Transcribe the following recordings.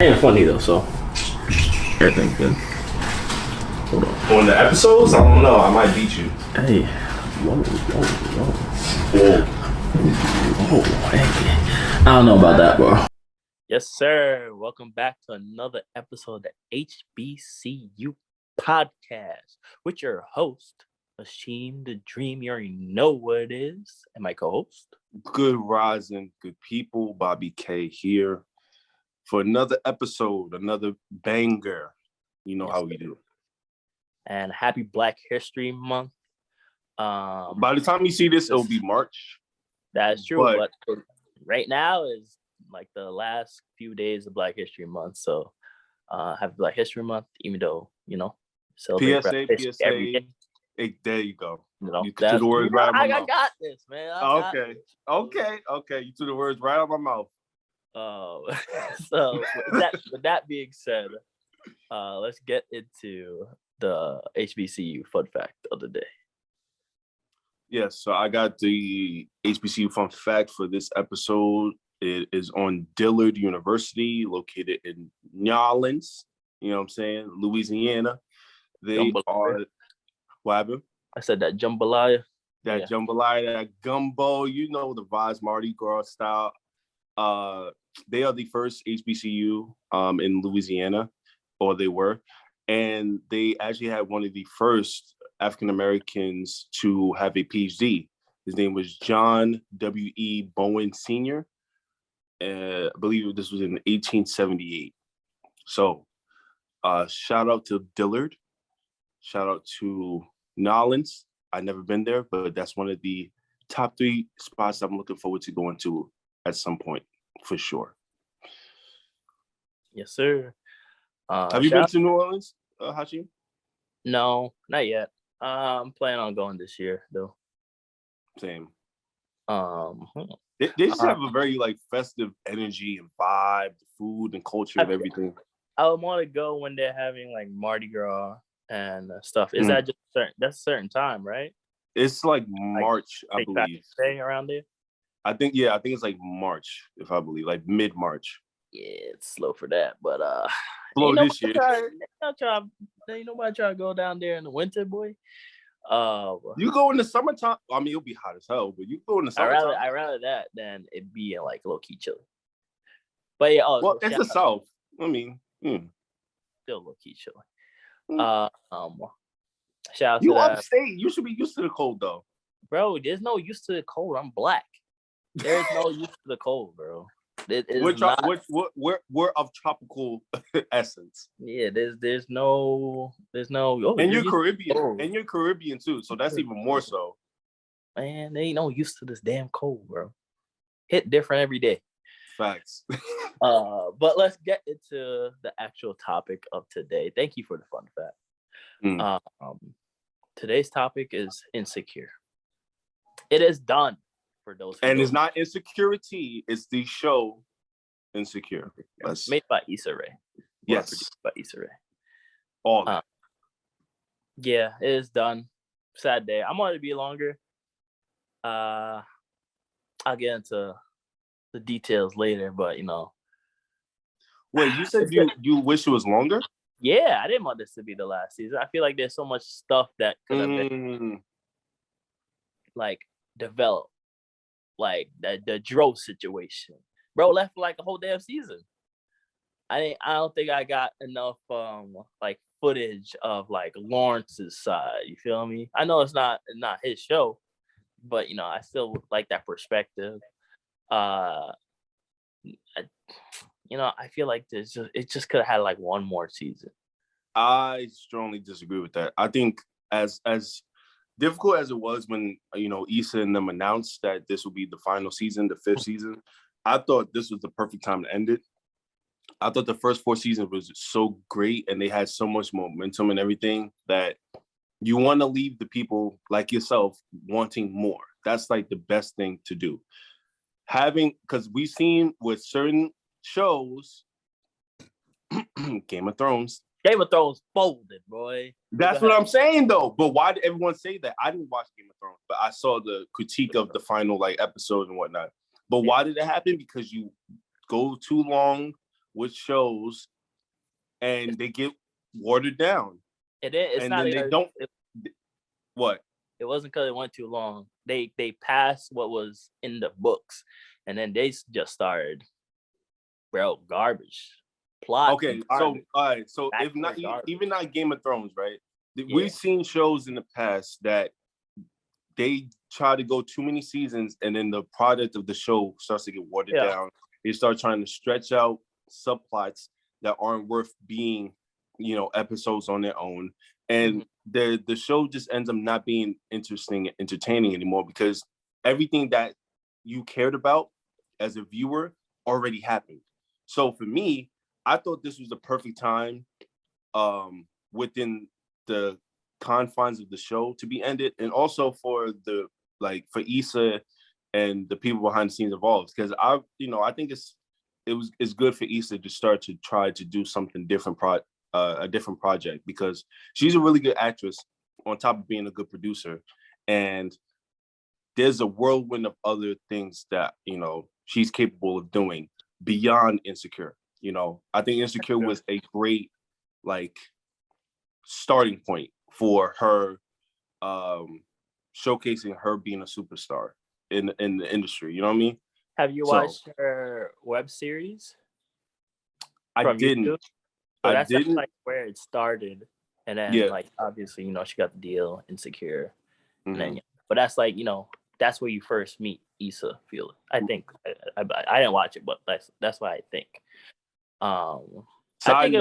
Ain't funny though, so everything's good. Hold on. On the episodes, I don't know. I might beat you. Hey, whoa. Hey. I don't know about that, bro. Yes, sir. Welcome back to another episode of the HBCU podcast with your host, Asheem the Dream. You already know what it is, and my co-host. Good rising, good people. Bobby K here for another episode, another banger. You know how we do. And happy Black History Month. By the time you see this, it'll be March. That's true, but right now is like the last few days of Black History Month. So happy Black History Month, even though, celebrate PSA. every day. Hey, there you go. You threw the words right out of my mouth. I got this, man. Okay. You threw the words right out of my mouth. So with that being said, let's get into the HBCU fun fact of the day. Yes, so I got the HBCU fun fact for this episode. It is on Dillard University, located in New Orleans, Louisiana. They are, what happened? I said that jambalaya. Jambalaya, that gumbo, the vibes, Mardi Gras style. They are the first HBCU in Louisiana, or they were, and they actually had one of the first African Americans to have a PhD. His name was John W.E. Bowen Sr. I believe this was in 1878. So, shout out to Dillard. Shout out to Nolans. I've never been there, but that's one of the top 3 spots I'm looking forward to going to at some point, for sure. Yes, sir. Have you been to New Orleans, Hashim? No, not yet. I'm planning on going this year, though. Same. They just have a very festive energy and vibe, the food and culture and everything. I would want to go when they're having Mardi Gras and stuff. Is that just that's a certain time, right? It's March, I believe. Staying around there. I think it's March, if I believe, mid-March. Yeah, it's slow for that, but slow this year. Ain't nobody try to go down there in the winter, boy. You go in the summertime. I mean, it'll be hot as hell, but you go in the summertime. I rather that than it be low key chilly. But yeah, well, it's the South. I mean, still low key chilly. Shout out you to upstate. You should be used to the cold, though. Bro, there's no used to the cold. I'm black. There's no used to the cold, bro. We're of tropical essence. Yeah, there's no. And you're Caribbean, and you're Caribbean too, so that's even more so. Man, they ain't no used to this damn cold, bro. Hit different every day. Facts. But let's get into the actual topic of today. Thank you for the fun fact. Today's topic is insecure. It is done. For those and it's not Insecurity, it's the show Insecure. Made by Issa Rae. Yes. Produced by Issa Rae. All yeah, it is done. Sad day. I'm going to be longer. I'll get into the details later, but Wait, you said you wish it was longer? Yeah, I didn't want this to be the last season. I feel like there's so much stuff that could have been developed. The Dro situation, bro, left for a whole damn season. I don't think I got enough footage of Lawrence's side. You feel me? I know it's not his show, but I still like that perspective. I feel like it just could have had one more season. I strongly disagree with that. I think as difficult as it was when Issa and them announced that this will be the final season, the 5th season, I thought this was the perfect time to end it. I thought the first 4 seasons was so great and they had so much momentum and everything that you want to leave the people like yourself wanting more. That's the best thing to do. Because we've seen with certain shows, Game of Thrones folded, boy. That's what I'm saying, though. But why did everyone say that? I didn't watch Game of Thrones, but I saw the critique of the final episode and whatnot. But why did it happen? Because you go too long with shows and they get watered down. It's and not then they because don't. What? it wasn't because it went too long. They passed what was in the books, and then they just started, bro, garbage. Plot. Okay, so garbage, all right, so if not, backwards garbage. even not Game of Thrones, right? Yeah. We've seen shows in the past that they try to go too many seasons, and then the product of the show starts to get watered down. They start trying to stretch out subplots that aren't worth being, episodes on their own, and the show just ends up not being interesting, entertaining anymore because everything that you cared about as a viewer already happened. So for me, I thought this was the perfect time within the confines of the show to be ended, and also for for Issa and the people behind the scenes involved, because I think it's good for Issa to start to try to do something different, a different project, because she's a really good actress on top of being a good producer, and there's a whirlwind of other things that she's capable of doing beyond Insecure. I think Insecure was a great starting point for her, showcasing her being a superstar in the industry. You know what I mean? Have you watched her web series? I didn't. YouTube? So that's like where it started, and then obviously she got the deal, Insecure, and then but that's that's where you first meet Issa Field. I think I didn't watch it, but that's what I think. Side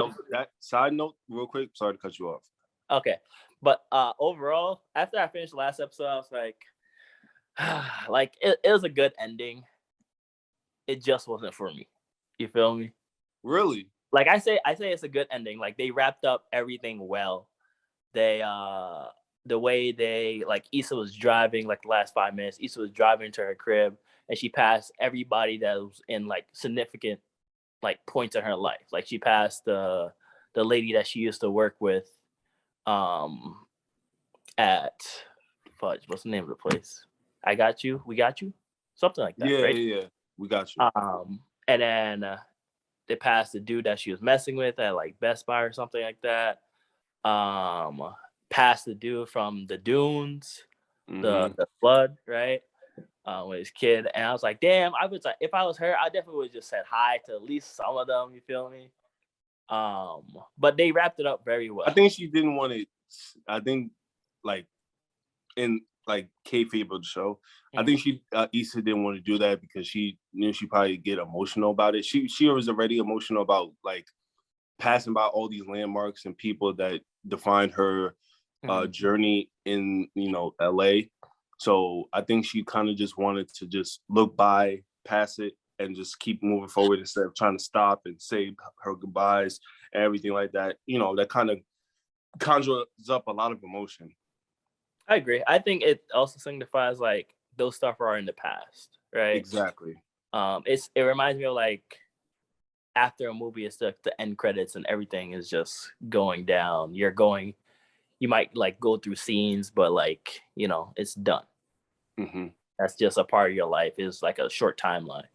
note, real quick. Sorry to cut you off. Okay, but overall, after I finished the last episode, I was like, it was a good ending. It just wasn't for me. You feel me? Really? Like I say it's a good ending. Like they wrapped up everything well. They the way they Issa was driving the last 5 minutes. Issa was driving to her crib and she passed everybody that was in significant points in her life. Like she passed the lady that she used to work with at what's the name of the place? I Got You, We Got You, something like that. Right? Yeah, we got you. And then they passed the dude that she was messing with at Best Buy or something like that. Passed the dude from the Dunes, the flood, right? With his kid, and I was like, damn, I was like, if I was her, I definitely would have just said hi to at least some of them. You feel me? But they wrapped it up very well. I think she didn't want it. I think in kayfabe of the show, I think Issa didn't want to do that because she knew she probably get emotional about it. She was already emotional about passing by all these landmarks and people that define her journey in LA. So I think she kind of just wanted to just look by, pass it, and just keep moving forward instead of trying to stop and say her goodbyes and everything like that. That kind of conjures up a lot of emotion. I agree. I think it also signifies those stuff are in the past, right? Exactly. It reminds me of after a movie, it's the end credits and everything is just going down. You might go through scenes, but it's done. That's just a part of your life. It's a short timeline.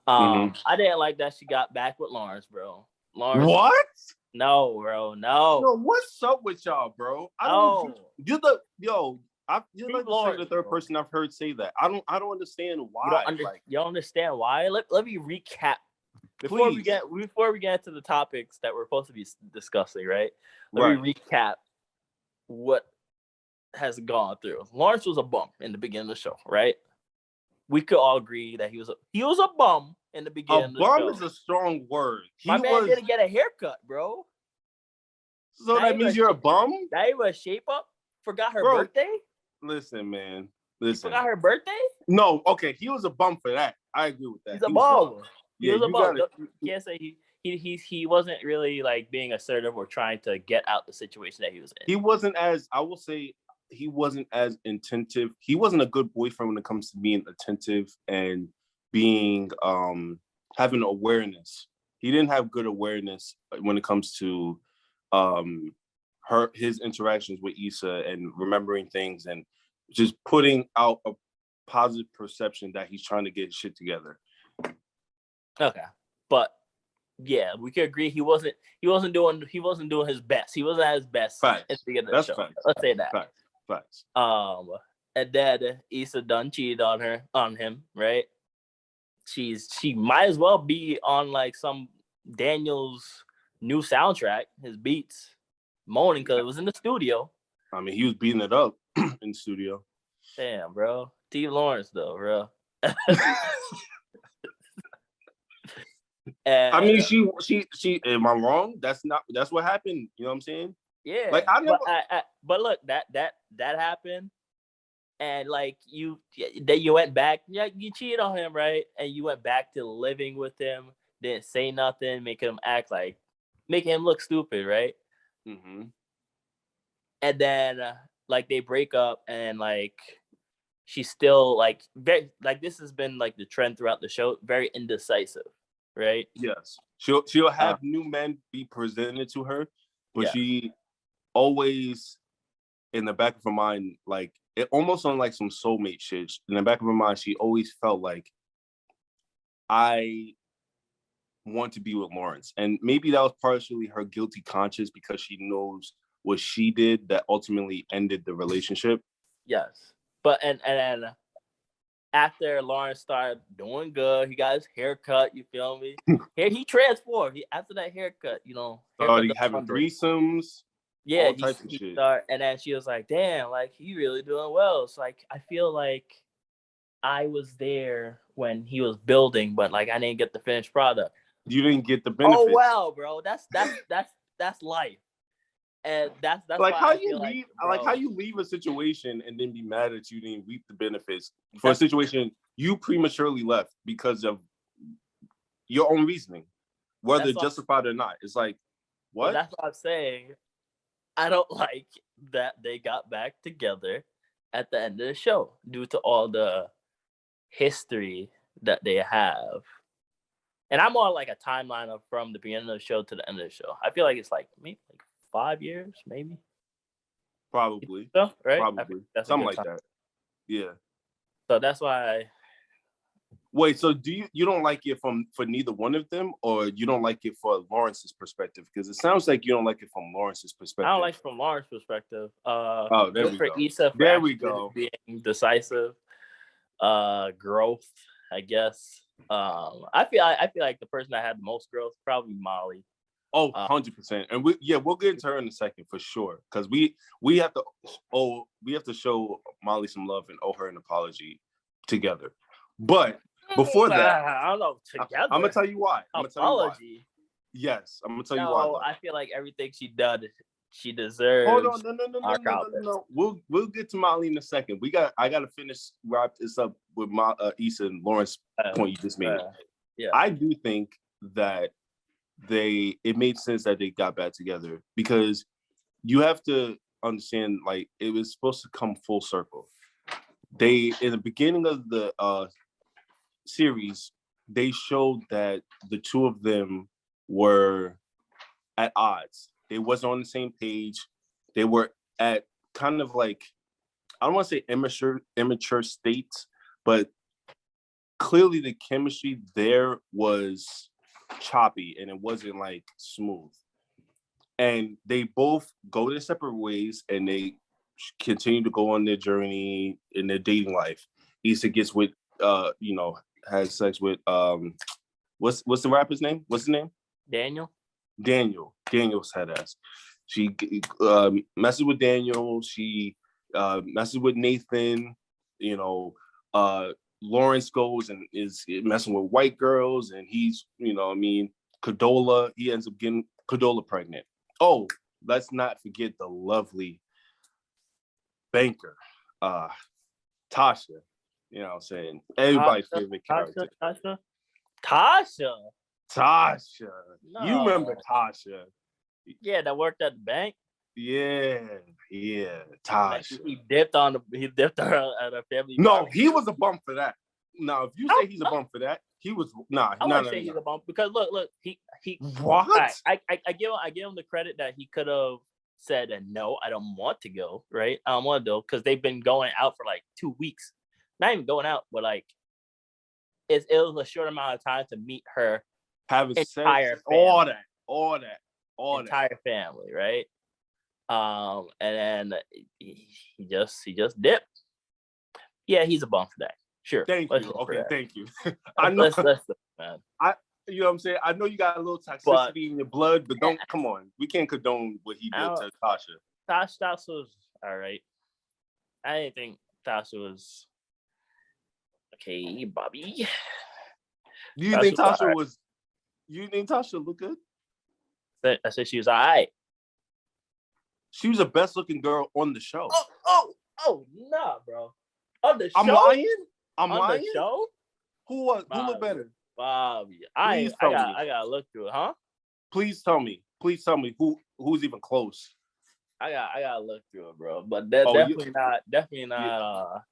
I didn't like that she got back with Lawrence, bro. Lawrence. What? No, bro. No. No, what's up with y'all, bro? You're the third person I've heard say that. I don't understand why. You don't understand why? Let me recap before we get into the topics that we're supposed to be discussing, right? Let me recap what has gone through. Lawrence was a bum in the beginning of the show, right? We could all agree that he was a bum in the beginning of the show. A bum is a strong word. My man didn't get a haircut, bro. So that means you're a bum? Now he was shape up? Forgot her birthday? Listen, man. You forgot her birthday? No, okay. He was a bum for that. I agree with that. He's a bum. He was a bum. You can't say he wasn't really being assertive or trying to get out the situation that he was in. He wasn't as attentive. He wasn't a good boyfriend when it comes to being attentive and being having awareness. He didn't have good awareness when it comes to his interactions with Issa and remembering things and just putting out a positive perception that he's trying to get shit together. Okay, but yeah, we could agree he wasn't doing his best. He wasn't at his best at Facts. the beginning of the That's show. facts. Let's say that. Facts. And then Issa done cheated on him, right? She might as well be on like some Daniel's new soundtrack, his beats, moaning because it was in the studio. I mean, he was beating it up in the studio. Damn, bro. Steve Lawrence though, bro. And, I mean, she. Am I wrong? That's what happened. You know what I'm saying? yeah. Like I never. But look, that happened, and like you went back. Yeah, you cheated on him, right? And you went back to living with him. Didn't say nothing, making him look stupid, right? Mm-hmm. And then like they break up, and like she's still like very like this has been like the trend throughout the show, very indecisive, right? Yes, she'll have new men be presented to her, but Yeah. she always in the back of her mind, like it almost on like some soulmate shit. In the back of her mind, she always felt like I want to be with Lawrence, and maybe that was partially her guilty conscience because she knows what she did that ultimately ended the relationship. Yes. But and after Lawrence started doing good, he got his haircut. You feel me? Here he transformed. After that haircut, haircut Started does having wonders. threesomes, Yeah, all types of he shit. started, and then she was like, "Damn, like he really doing well." It's like I feel like I was there when he was building, but like I didn't get the finished product. You didn't get the Oh benefits. wow, bro, that's life, and that's Like why how I you feel leave, bro, like how you leave a situation and then be mad that you didn't reap the benefits for a situation you prematurely left because of your own reasoning, whether justified or not. It's like, what? But that's what I'm saying. I don't like that they got back together at the end of the show due to all the history that they have. And I'm on like a timeline of from the beginning of the show to the end of the show. I feel like it's like maybe like 5 years, maybe. Probably. So, right? Probably. Something like that. Yeah. So that's why. Wait, so you don't like it for neither one of them, or you don't like it for Lawrence's perspective? Because it sounds like you don't like it from Lawrence's perspective. I don't like it from Lawrence's perspective. Oh, there we go. Issa there we go. Being decisive. Growth, I guess. I feel like the person that had the most growth probably Molly. Oh, 100%. And we'll get into her in a second for sure. Because we have to show Molly some love and owe her an apology together. But before that, I don't know. Together, I'm gonna tell you why. Apology. Yes, I'm gonna tell you why. Though. I feel like everything she done, she deserves. Hold on, no. We'll get to Molly in a second. I gotta wrap this up with my Issa and Lawrence point you just made. Yeah, I do think that it made sense that they got back together because you have to understand, like, it was supposed to come full circle. They, in the beginning of the series, they showed that the two of them were at odds. They wasn't on the same page. They were at kind of like, I don't want to say immature states, but clearly the chemistry there was choppy and it wasn't like smooth. And they both go their separate ways and they continue to go on their journey in their dating life. Issa gets with has sex with what's the rapper's name? What's his name? Daniel's head ass. She messes with Daniel. She messes with Nathan. Lawrence goes and is messing with white girls, and he's, Cadola. He ends up getting Cadola pregnant. Oh, let's not forget the lovely banker, Tasha. You know what I'm saying? Everybody's favorite character. Tasha. No. You remember Tasha? Yeah, that worked at the bank. Yeah, Tasha. He dipped her at a family. No, he was a bump for that. Now, if you say he's a bump for that, he was I wouldn't say he's a bump because look, he what? I give him the credit that he could have said no, I don't want to go, right? I don't want to go because they've been going out for like 2 weeks, not even going out, but like it was a short amount of time to meet her having sex, Entire family. all that. Entire family, right? And then he just dipped. Yeah, he's a bum for that. Sure. Thank Let's you. go for Okay, that. thank you. I know. Let's man. You know what I'm saying? I know you got a little But toxicity in your blood, but come on. We can't condone what he did to Tasha. Tasha was all right. I didn't think Tasha was okay, Bobby. You think Tasha was? You think Tasha looked good? I said she was all right. She was the best looking girl on the show. Oh, nah, bro. On the show? I'm lying. I'm on lying. The show? Who was? Who looked better? Bobby. Please tell me. I gotta look through it, huh? Please tell me. Please tell me who's even close. I gotta look through it, bro. But definitely not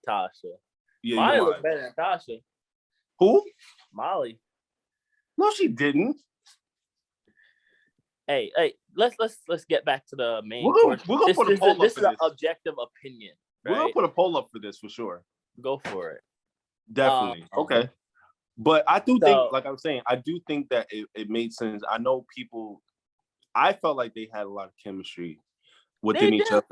Tasha. Yeah, Molly looked better than Tasha. Who? Molly. No, she didn't. Hey, let's get back to the main We're gonna put a poll up for this. This is an objective opinion. Right? We're gonna put a poll up for this for sure. Go for it. Definitely. Okay. But I do think, like I was saying, I do think that it made sense. I know people. I felt like they had a lot of chemistry within each other,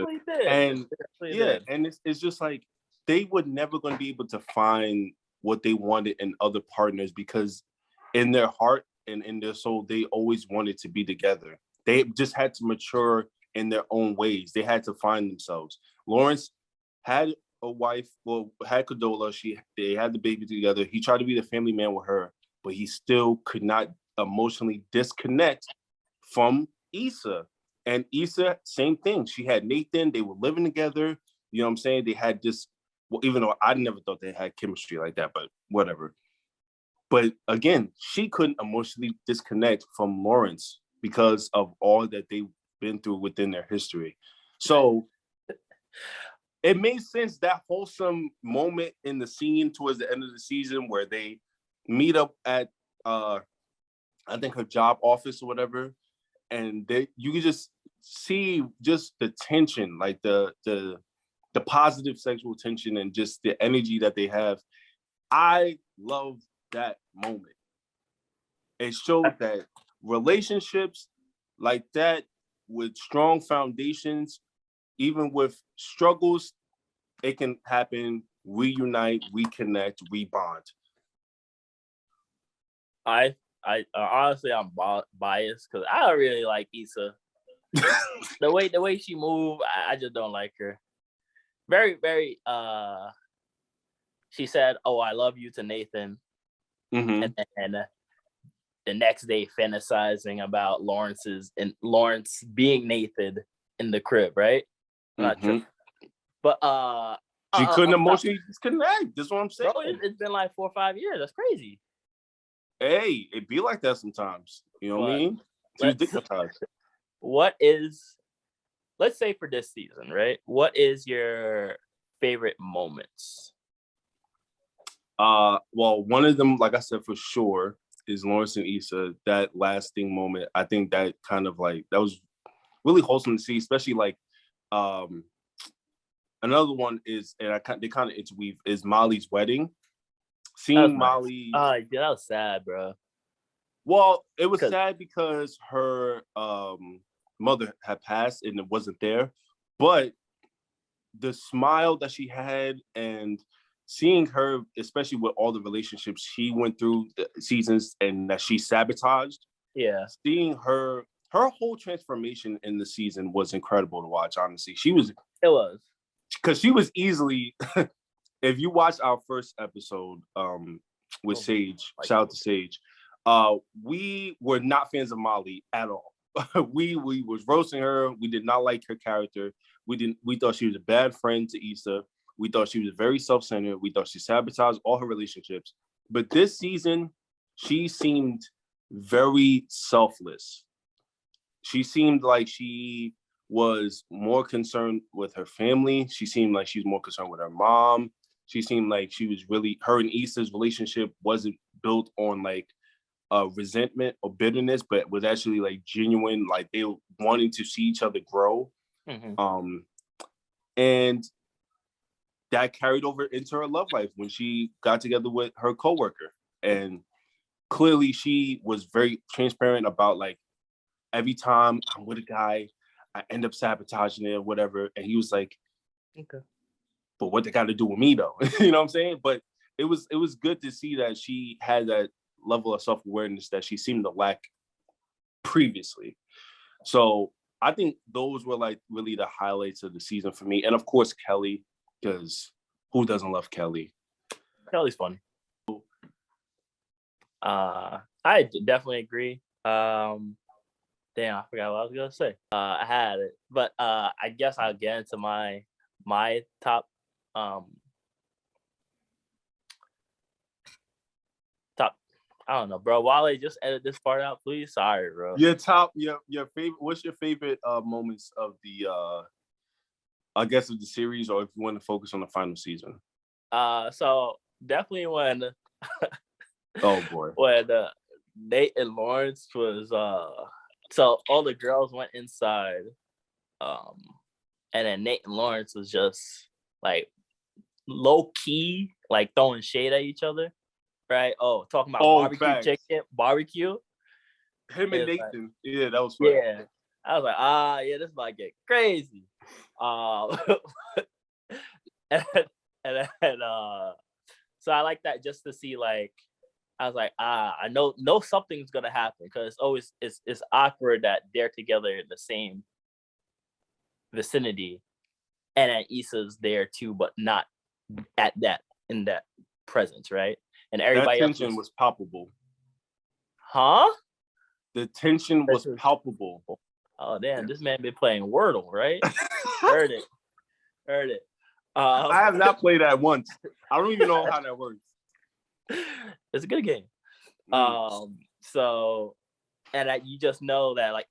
and and it's just like they were never going to be able to find what they wanted in other partners because in their heart and in their soul, they always wanted to be together. They just had to mature in their own ways. They had to find themselves. Lawrence had a wife, had Condola. They had the baby together. He tried to be the family man with her, but he still could not emotionally disconnect from Issa. And Issa, same thing. She had Nathan. They were living together. You know what I'm saying? They had this, well, even though I never thought they had chemistry like that, but whatever. But again, she couldn't emotionally disconnect from Lawrence because of all that they've been through within their history. So it made sense, that wholesome moment in the scene towards the end of the season where they meet up at I think her job office or whatever, and you can just see just the tension, like the positive sexual tension and just the energy that they have. I love that moment. It showed that relationships like that with strong foundations, even with struggles, it can happen. We unite, we connect, we bond. I honestly, I'm biased because I don't really like Issa. the way she moved, I just don't like her. Very, very. She said, "Oh, I love you" to Nathan, and the next day fantasizing about Lawrence being Nathan in the crib, right? Not true, but she couldn't emotionally disconnect. That's what I'm saying. Bro, it's been like 4 or 5 years. That's crazy. Hey, it be like that sometimes. You know what I mean? Let's say for this season, right? What is your favorite moments? Well, one of them, like I said, for sure, is Lawrence and Issa. That lasting moment. I think that kind of like that was really wholesome to see, especially like another one is, and they kind of interweave, is Molly's wedding. Seeing Molly. Nice. That was sad, bro. Well, it was sad because her mother had passed and it wasn't there. But the smile that she had and seeing her, especially with all the relationships she went through the seasons and that she sabotaged. Yeah. Seeing her whole transformation in the season was incredible to watch, honestly. It was. Because she was easily, if you watch our first episode with Sage, shout out to Sage, we were not fans of Molly at all. we was roasting her. We did not like her character. We thought she was a bad friend to Issa. We thought she was very self-centered. We thought she sabotaged all her relationships. But this season, she seemed very selfless. She seemed like she was more concerned with her family. She seemed like she was more concerned with her mom. She seemed like she was really, her and Issa's relationship wasn't built on like resentment or bitterness, but was actually like genuine, like they were wanting to see each other grow. And that carried over into her love life when she got together with her coworker. And clearly she was very transparent about like every time I'm with a guy, I end up sabotaging it or whatever. And he was like, Okay. but what they got to do with me though? You know what I'm saying? But it was good to see that she had that level of self-awareness that she seemed to lack previously. So I think those were like really the highlights of the season for me. And of course, Kelly, because who doesn't love Kelly? Kelly's funny. I definitely agree. Damn, I forgot what I was gonna say. I had it, but I guess I'll get into my top top. I don't know, bro. Wale, just edit this part out, please. Sorry, bro. Your favorite. What's your favorite moments of the I guess of the series, or if you want to focus on the final season? So definitely when Oh boy. when Nate and Lawrence was so all the girls went inside, and then Nate and Lawrence was just like low key, like throwing shade at each other, right? Oh, talking about barbecue chicken, barbecue. Him and Nathan, like, yeah, that was funny. Yeah, I was like, yeah, this might get crazy. And then, so I like that just to see like. I was like, I know something's gonna happen because it's awkward that they're together in the same vicinity, and then Issa's there too, but not in that presence, right? And everybody that tension was palpable. Huh? The tension was palpable. Oh damn, this man been playing Wordle, right? Heard it. I have not played that once. I don't even know how that works. It's a good game. So, and that you just know that like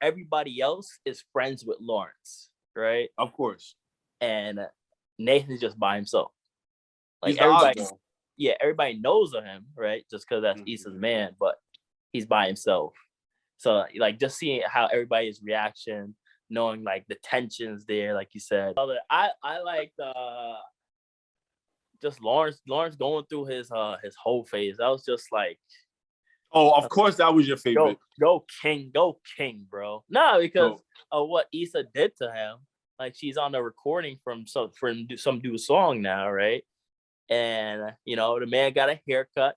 everybody else is friends with Lawrence, right? Of course. And Nathan's just by himself. Like everybody knows of him, right? Just because that's Issa's man, but he's by himself. So like just seeing how everybody's reaction, knowing like the tensions there, like you said. I like just Lawrence going through his whole phase. That was just like, oh, of course that was your favorite. Go king, bro. No, because of what Issa did to him. Like she's on the recording from some dude's song now, right? And the man got a haircut,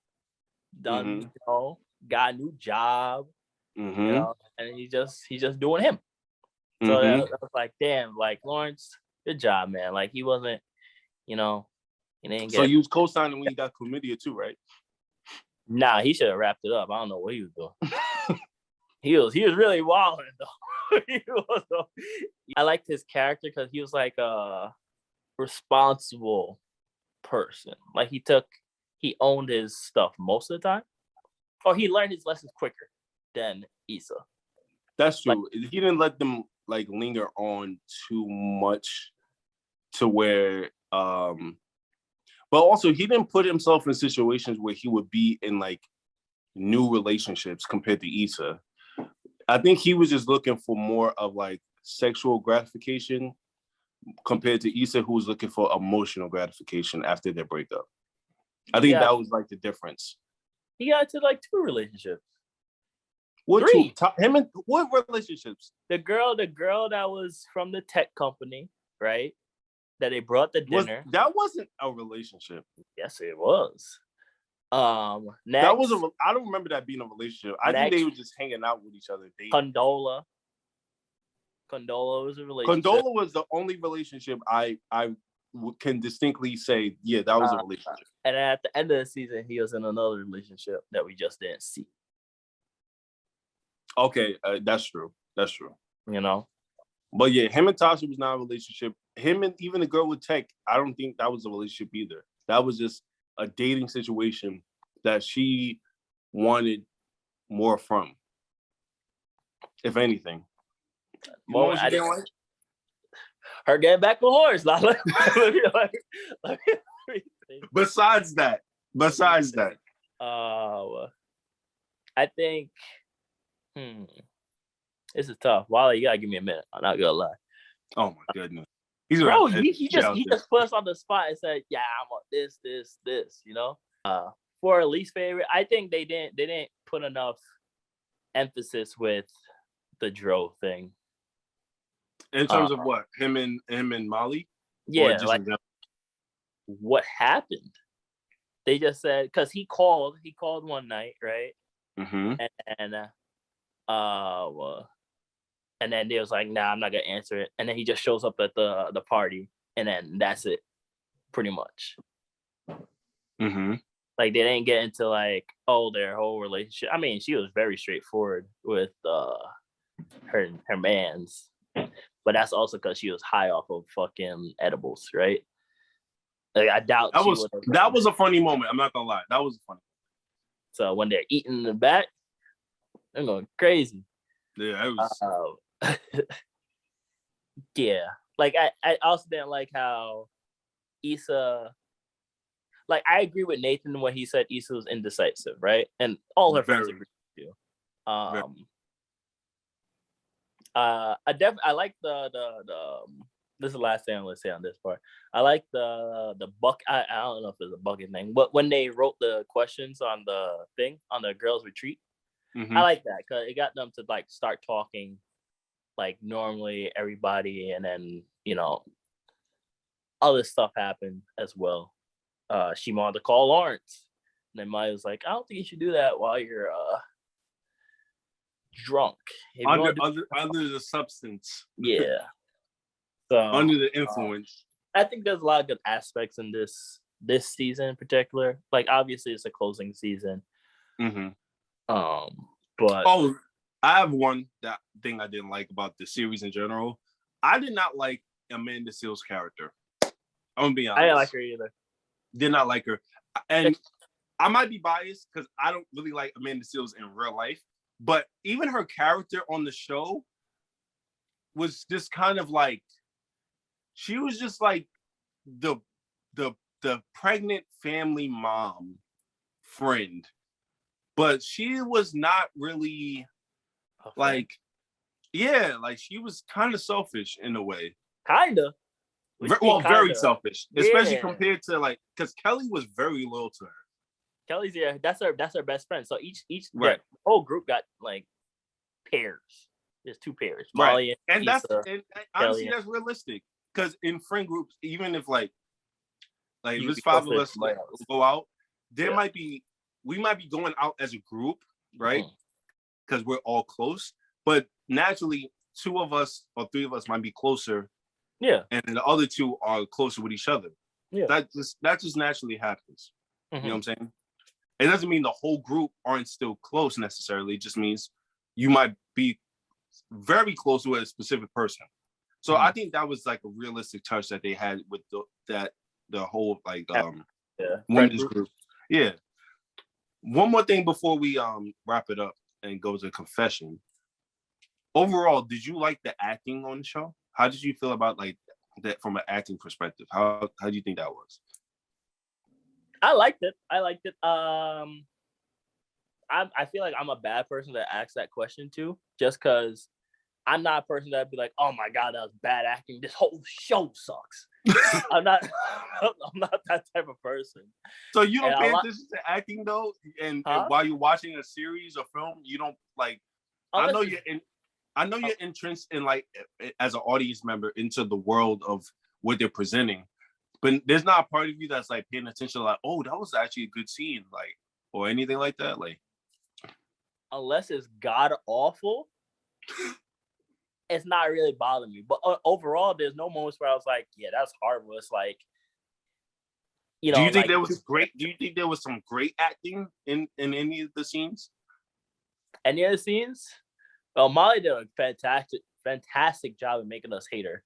done, got a new job, and he's just doing him. So that was like, damn, like Lawrence, good job, man. Like he wasn't, he didn't get. So you was co-signing when you got chlamydia too, right? Nah, he should have wrapped it up. I don't know what he was doing. he was really wilding though. I liked his character because he was like a responsible person. Like he owned his stuff most of the time, or he learned his lessons quicker than Issa. That's true. Like, he didn't let them like linger on too much to where but also he didn't put himself in situations where he would be in like new relationships compared to Issa. I think he was just looking for more of like sexual gratification compared to Issa, who was looking for emotional gratification after their breakup. I think that was like the difference. He got to like 2 relationships. What 3? Him and what relationships? The girl that was from the tech company, right? That they brought the dinner. That wasn't a relationship. Yes, it was. Next, that was I don't remember that being a relationship. I think they were just hanging out with each other. Condola was a relationship. Condola was the only relationship I can distinctly say, yeah, that was a relationship. And at the end of the season, he was in another relationship that we just didn't see. Okay, that's true. But yeah, him and Tasha was not a relationship. Him and even the girl with Tech, I don't think that was a relationship either. That was just a dating situation that she wanted more from, if anything. Well, I didn't like her getting back with Lawrence. Besides that, I think this is tough. Wally, you gotta give me a minute. I'm not gonna lie. Oh my goodness. He just put us on the spot and said, yeah, I want this, for a least favorite, I think they didn't put enough emphasis with the Dro thing. In terms of what? Him and Molly? Yeah, like what happened? They just said because he called one night, right? Mm-hmm. And then they was like, nah, I'm not gonna answer it. And then he just shows up at the party, and then that's it, pretty much. Mm-hmm. Like they didn't get into like, oh, their whole relationship. I mean, she was very straightforward with her mans, but that's also because she was high off of fucking edibles, right? Like I doubt that she was would. That was a funny moment. I'm not gonna lie, that was funny. So when they're eating in the back, they're going crazy. Yeah, it was. Yeah, like I also didn't like how Issa. Like I agree with Nathan when he said Issa was indecisive, right? And all her friends agree with you. I like the this is the last thing I'm gonna say on this part. I like the buck. I don't know if it's a bucket thing, but when they wrote the questions on the thing on the girls' retreat, I like that because it got them to like start talking like normally everybody, and then other stuff happened as well. She wanted to call Lawrence, and then Maya was like, "I don't think you should do that while you're drunk. Under the substance." Yeah. So under the influence. I think there's a lot of good aspects in this season in particular. Like obviously it's a closing season. Mm-hmm. But I have one thing I didn't like about the series in general. I did not like Amanda Seales' character. I'm gonna be honest. I didn't like her either. Did not like her. And I might be biased because I don't really like Amanda Seales in real life. But even her character on the show was just kind of like, she was just like the pregnant family mom friend, but she was not really like, yeah, like she was kind of selfish in a way. Kinda. Very selfish, especially compared to like, because Kelly was very loyal to her. Kelly's that's her best friend. So each right. The whole group got like pairs. There's 2 pairs, right. Molly and Issa, and honestly that's realistic. Because in friend groups, even if like if there's 5 of us go out, we might be going out as a group, right? Because we're all close, but naturally 2 of us or 3 of us might be closer. Yeah. And the other 2 are closer with each other. Yeah. That just naturally happens. You know what I'm saying? It doesn't mean the whole group aren't still close necessarily. It just means you might be very close with a specific person. So I think that was like a realistic touch that they had with the whole like women's group. Yeah. One more thing before we wrap it up and go to confession. Overall, did you like the acting on the show? How did you feel about like that from an acting perspective? How do you think that was? I liked it. I feel like I'm a bad person to ask that question to, just because I'm not a person that'd be like, oh my god, that was bad acting. This whole show sucks. I'm not that type of person. So you don't pay attention to acting though, and while you're watching a series or film, you don't like. I know you're entrenched in like as an audience member into the world of what they're presenting, but there's not a part of you that's like paying attention, like, oh, that was actually a good scene, like, or anything like that, like. Unless it's god awful, it's not really bothering me. But overall, there's no moments where I was like, yeah, that's horrible. It's like, do you think there was great? Do you think there was some great acting in any of the scenes? Any of the scenes? Well, Molly did a fantastic job of making us hate her.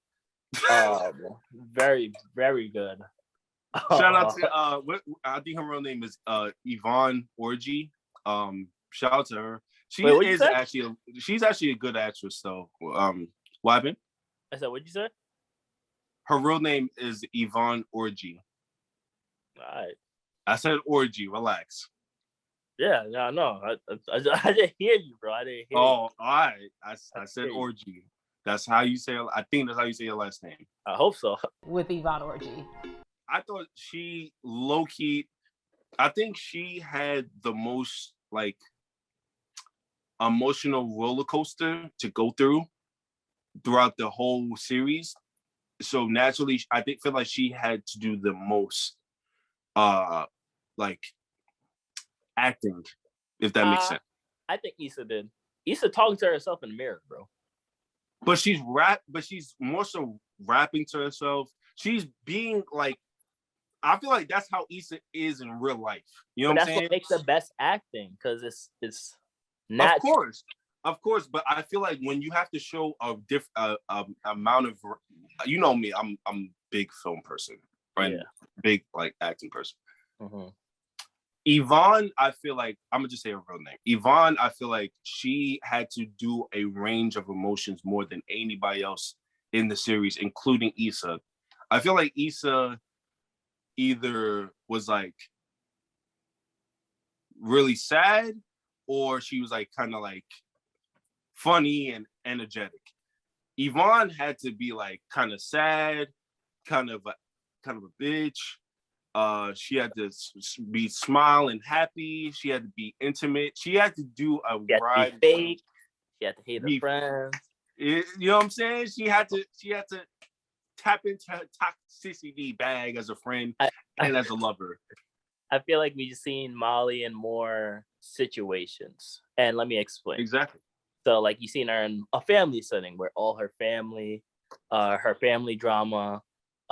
Very, very good. Shout out to I think her real name is Yvonne Orji. Shout out to her. She's actually a good actress though. What happened? I said, what'd you say? Her real name is Yvonne Orji. All right. I said Orji. Relax. Yeah, no. I didn't hear you, bro. I didn't hear you. All right. I said Orji. That's how you say. I think that's how you say your last name. I hope so. With Yvonne Orji. I thought she low-key I think she had the most like emotional roller coaster to go throughout the whole series. So naturally, I feel like she had to do the most uh like acting, if that makes Uh, sense. I think Issa did. Issa talking to herself in the mirror, bro. But she's more so rapping to herself. She's being like, I feel like that's how Issa is in real life. You know But what I'm that's what saying? makes the best acting because it's Of natural. course, of course. But I feel like when you have to show a amount of, you know me, I'm big film person and Yeah. big like acting person. Mm-hmm. Yvonne, I feel like I'm gonna just say her real name. Yvonne, I feel like she had to do a range of emotions more than anybody else in the series, including Issa. I feel like Issa either was like really sad or she was like kind of like funny and energetic. Yvonne had to be like kind of sad, kind of a bitch. She had to be smiling, happy. She had to be intimate. She had to do a She had to be ride. fake. She had to hate her Be, friends. you know what I'm saying? She had to tap into her toxicity bag as a friend I, I and as a lover. I feel like we've seen Molly in more situations, and let me explain. Exactly. So, like you seen her in a family setting where all her family, her family drama.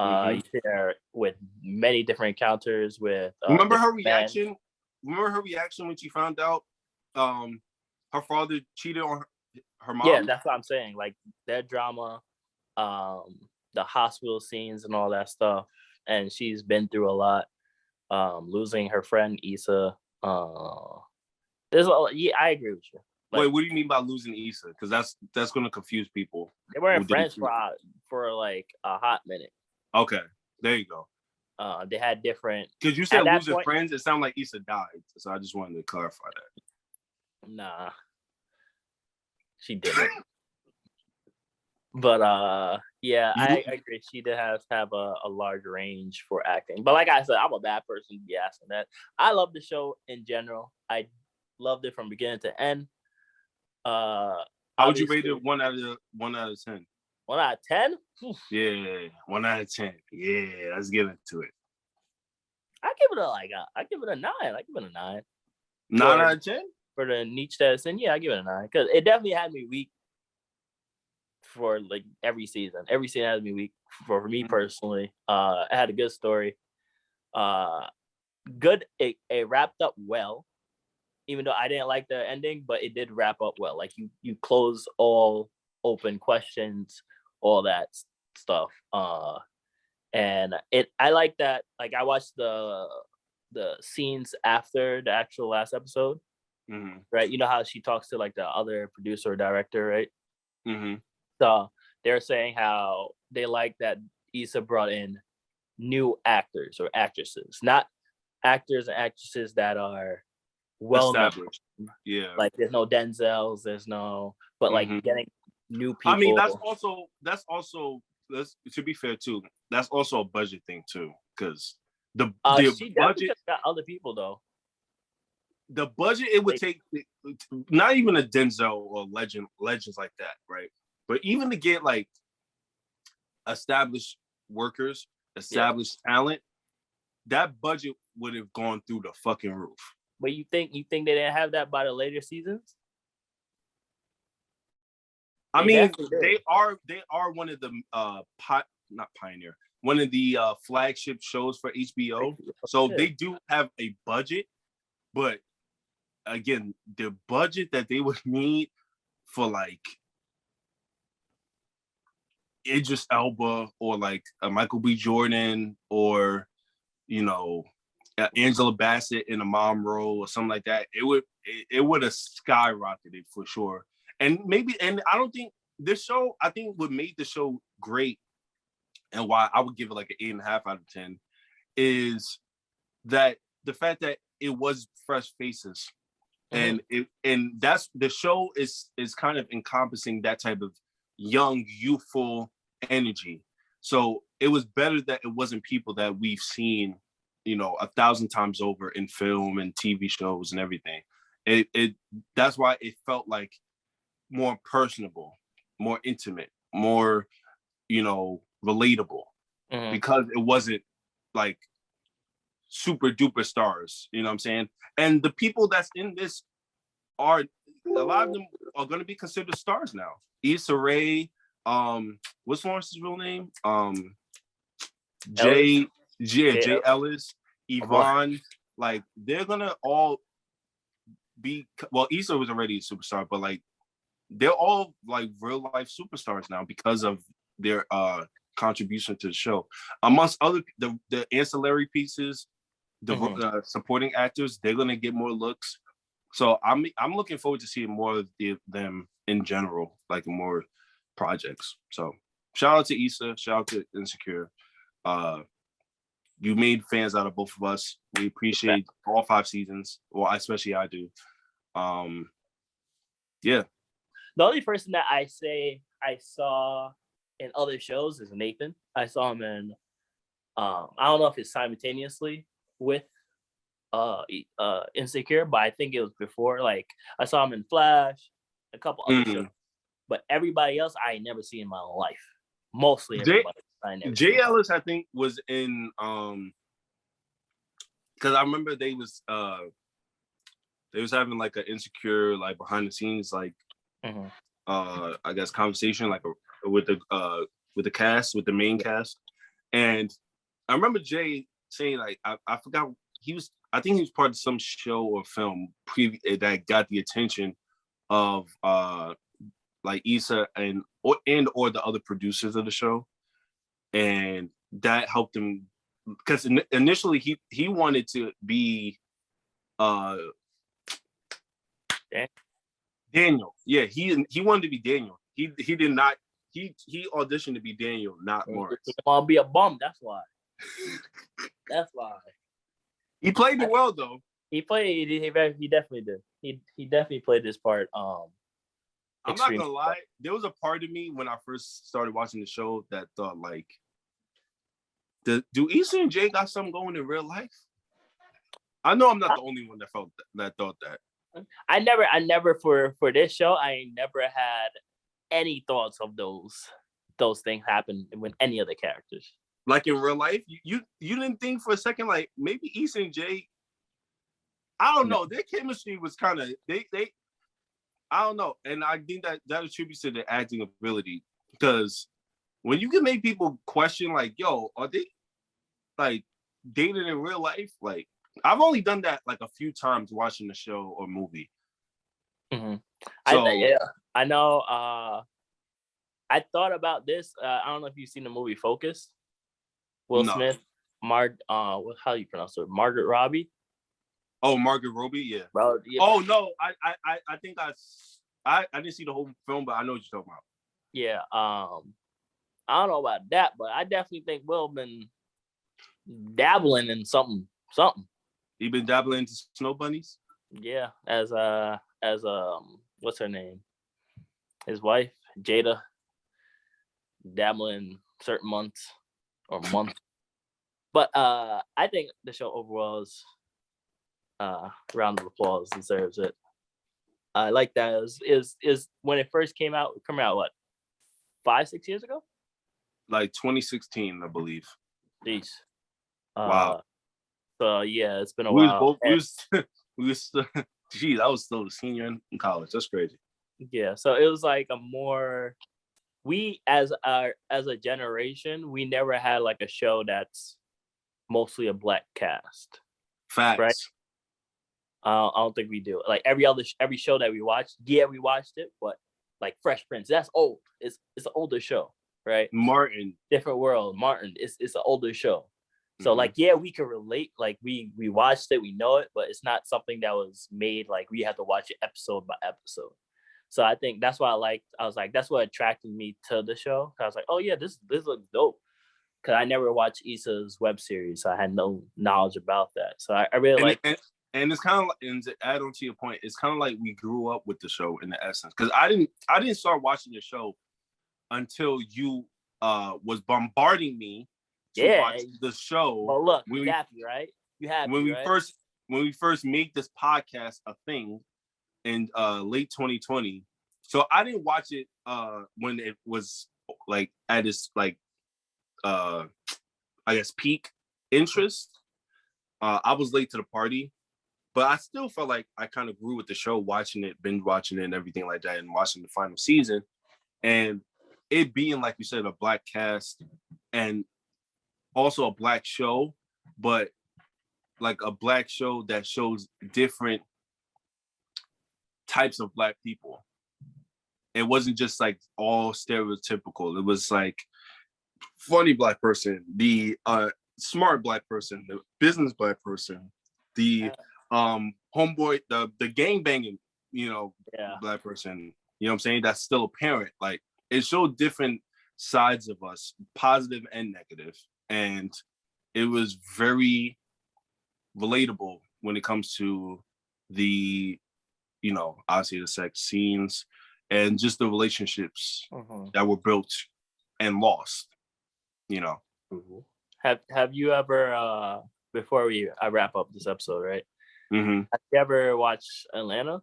Mm-hmm. You see her with many different encounters with Remember her different men. reaction? Remember her reaction when she found out her father cheated on her mom? Yeah, that's what I'm saying. Like their drama, the hospital scenes and all that stuff. And she's been through a lot. Losing her friend Issa. There's a yeah, I agree with you. Wait, Like what do you mean by losing Issa? Because that's going to confuse people they weren't who didn't. friends for like a hot minute. Okay, there you go. They had different Because you at said that losing point. friends, it sounded like Issa died. So I just wanted to clarify that. Nah, she didn't. But yeah, You, I agree. She did have a large range for acting. But like I said, I'm a bad person to be asking that. I love the show in general. I loved it from beginning to end. how would you rate Obviously, it? 1 out of 10. 1 out of 10. Yeah, 1 out of 10. Yeah, let's get into it. I give it a 9. I give it a 9 Nine for out of 10. for the niche test. And yeah, I give it a 9 because it definitely had me weak for like every season. Every season had me weak for me personally. It had a good story. Uh, good. It wrapped up well, even though I didn't like the ending, but it did wrap up well. Like you close all open questions, all that stuff. And I like that. Like I watched the scenes after the actual last episode, Mm-hmm. right? You know how she talks to like the other producer or director, right? Mm-hmm. So they're saying how they like that Issa brought in new actors or actresses, not actors and actresses that are well known. Established. Yeah. Like there's no Denzels, there's no, but like Mm-hmm. getting new I mean, people. that's to be fair too. That's also a budget thing too, because the She definitely budget, got other people though. it would Like, take not even a Denzel or legends like that, right? But even to get like established workers, yeah, established talent, that budget would have gone through the fucking roof. but you think they didn't have that by the later seasons? I They mean, definitely did. they are one of the not pioneer, one of the flagship shows for HBO. So Yeah. they do have a budget, but again, the budget that they would need for like Idris Elba or like a Michael B. Jordan or you know Angela Bassett in a mom role or something like that, it would have skyrocketed for sure. And I don't think this show. I think what made the show great and why I would give it like an 8.5 out of 10 is that the fact that it was fresh faces Mm-hmm. and that's the show is kind of encompassing that type of young youthful energy. So it was better that it wasn't people that we've seen 1,000 times over in film and TV shows and everything. That's why it felt like more personable, more intimate, more, relatable, because it wasn't like super duper stars, you know what I'm saying? And the people that's in this are, a lot of them are going to be considered stars now. Issa Rae, what's Lawrence's real name? Ellis? Jay Ellis, Ellis. Yvonne, like they're gonna all be, well, Issa was already a superstar, but like they're all like real life superstars now because of their contribution to the show. Amongst other the ancillary pieces, the supporting actors, they're gonna get more looks. So I'm looking forward to seeing more of them in general, like more projects. So shout out to Issa, shout out to Insecure. You made fans out of both of us. We appreciate all 5 seasons. Well, especially I do. Yeah. The only person that I say I saw in other shows is Nathan. I saw him in I don't know if it's simultaneously with Insecure, but I think it was before. Like I saw him in Flash, a couple other shows, but everybody else I ain't never seen in my life. Mostly everybody. Jay Ellis, I think, was in because I remember they was having like an Insecure like behind the scenes like I guess conversation like with the cast, with the main cast, and I remember Jay saying like I forgot I think he was part of some show or film that got the attention of like Issa or the other producers of the show, and that helped him because initially he wanted to be Daniel. Yeah, he wanted to be Daniel. He did not. He auditioned to be Daniel, not Lawrence. He want to be a bum. That's why. That's why. He played it well though. He definitely did. He definitely played this part. I'm not gonna lie. There was a part of me when I first started watching the show that thought like, do Issa and Jay got something going in real life? I know I'm not the only one that thought that. I never for this show, I never had any thoughts of those things happen with any of the characters. Like in real life, you didn't think for a second like maybe Issa and Jay. I don't know. Their chemistry was kind of they. I don't know, and I think that attributes to their acting ability because when you can make people question like, "Yo, are they like dating in real life?" Like I've only done that like a few times watching the show or movie. So, I know. I thought about this. I don't know if you've seen the movie Focus. Will Smith, how do you pronounce it? Margaret Robbie. Oh, Margaret Robbie, yeah. Bro, yeah. Oh no, I think I didn't see the whole film, but I know what you're talking about. Yeah. I don't know about that, but I definitely think Will been dabbling in something. He been dabbling into snow bunnies? Yeah, as what's her name? His wife, Jada, dabbling certain months. But I think the show overall is round of applause, deserves it. I like that. Is when it first came out what, 5-6 years ago? Like 2016, I believe. Jeez. Wow. So yeah, it's been a while. Geez, I was still a senior in college. That's crazy. Yeah, so it was like we as a generation, we never had like a show that's mostly a black cast. Facts. Right? I don't think we do. Like every show that we watched, we watched it, but like Fresh Prince, that's old. It's an older show, right? Martin, Different World, Martin. It's an older show. So like, we can relate. Like we watched it, we know it, but it's not something that was made like we have to watch it episode by episode. So I think that's why I was like, that's what attracted me to the show. I was like, oh yeah, this looks dope. Cause I never watched Issa's web series, so I had no knowledge about that. So I really like. And it's kind of like, and to add on to your point, it's kind of like we grew up with the show in the essence. Because I didn't start watching the show until you was bombarding me to Yeah. watch the show. But look, when you we happy, right? You happy, when we right? first made this podcast a thing in late 2020. So I didn't watch it when it was like at its like I guess peak interest. I was late to the party, but I still felt like I kind of grew with the show, watching it, binge watching it, and everything like that, and watching the final season. And it being, like you said, a black cast and also a black show, but like a black show that shows different types of black people. It wasn't just like all stereotypical. It was like funny black person, the smart black person, the business black person, the homeboy, the gang banging, black person. You know what I'm saying? That's still a parent. Like it showed different sides of us, positive and negative, and it was very relatable when it comes to the, obviously the sex scenes and just the relationships that were built and lost. Have you ever before I wrap up this episode, right? Mm-hmm. Have you ever watched Atlanta?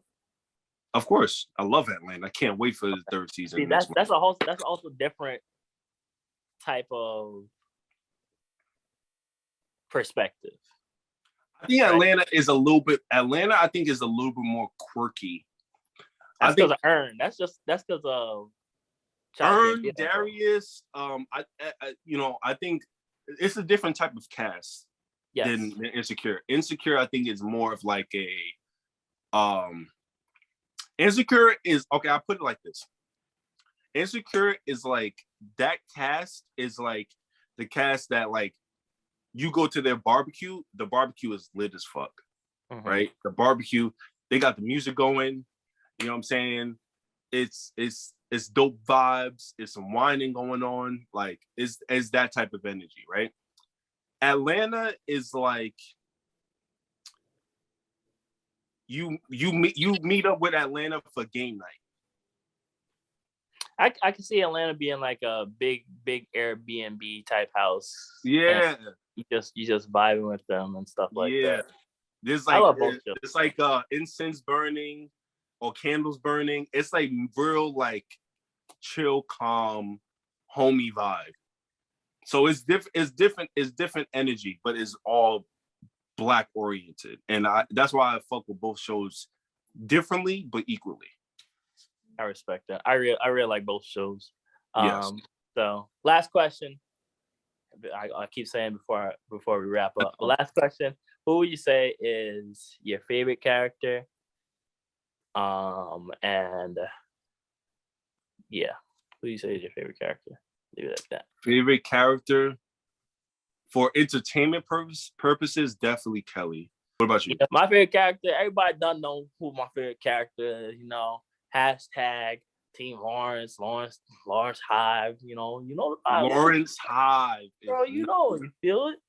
Of course, I love Atlanta. I can't wait for the third season. See, that's also different type of perspective. I think Atlanta is a little bit. Atlanta, I think, is a little bit more quirky. That's because of Earn. That's because of Earn, Darius. I think it's a different type of cast than Insecure. Insecure, I think, is more of like a Insecure is okay. I put it like this. Insecure is like that cast is like the cast that like you go to their barbecue. The barbecue is lit as fuck, right? The barbecue, they got the music going. You know what I'm saying? It's dope vibes. It's some whining going on. Like it's that type of energy, right? Atlanta is like you meet up with Atlanta for game night. I can see Atlanta being like a big Airbnb type house. Yeah, you just vibing with them and stuff like that. There's like, I love both shows. It's like incense burning or candles burning. It's like real like chill, calm, homey vibe. So it's different energy, but it's all black oriented, and that's why I fuck with both shows differently but equally. I respect that. I really like both shows. Yes. So last question. I keep saying before we wrap up. Last question. Who would you say is your favorite character? And yeah, who do you say is your favorite character? Leave it at that. Favorite character for entertainment purposes, definitely Kelly. What about you? Yeah, my favorite character. Everybody done know who my favorite character is. Hashtag Team Lawrence Hive. You know the vibe. Lawrence Hive. Bro, you feel it?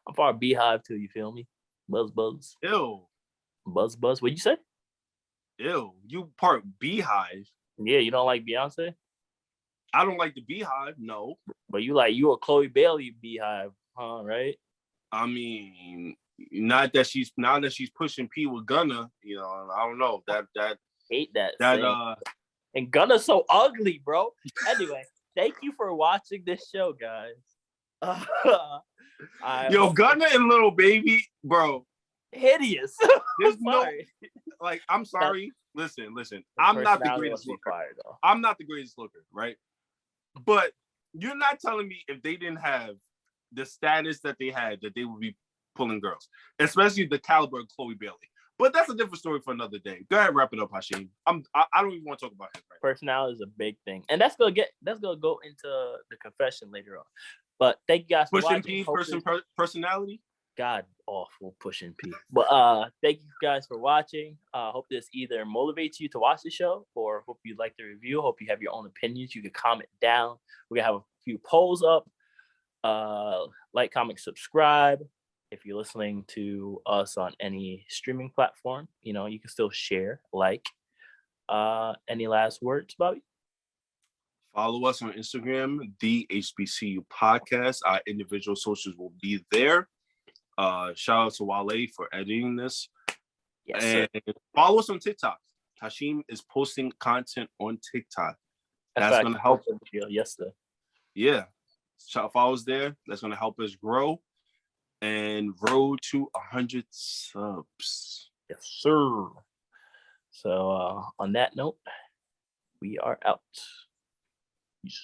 I'm part of Beehive too, you feel me? Buzz. Ew. Buzz. What'd you say? Ew. You part Beehive. Yeah, you don't like Beyonce? I don't like the Beehive, no. But you a Chloe Bailey Beehive, huh? Right? I mean, now that she's pushing P with Gunna, I don't know. That hate that. And Gunna's so ugly, bro. Anyway, thank you for watching this show, guys. Gunna and Lil Baby, bro. Hideous. There's no, like, I'm sorry. Listen. I'm not the greatest looker. I'm not the greatest looker, right? But you're not telling me if they didn't have the status that they had, that they would be pulling girls, especially the caliber of Chloe Bailey. But that's a different story for another day. Go ahead, wrap it up, Hashim. I don't even want to talk about him right now. Personality is a big thing, and that's gonna go into the confession later on. But thank you guys for watching. Pushing P, personality. God awful pushing P. But thank you guys for watching. Hope this either motivates you to watch the show, or hope you like the review. Hope you have your own opinions. You can comment down. We're gonna have a few polls up. Like, comment, subscribe. If you're listening to us on any streaming platform, you can still share, like. Any last words, Bobby? Follow us on Instagram, the HBCU Podcast. Our individual socials will be there. Shout out to Wale for editing this. Yes, and sir. follow us on TikTok. Hashim is posting content on TikTok. That's That's going to help. Yes, sir. Yeah. Follow us there. That's going to help us grow and road to 100 subs. Yes, sir. So on that note, we are out. Peace.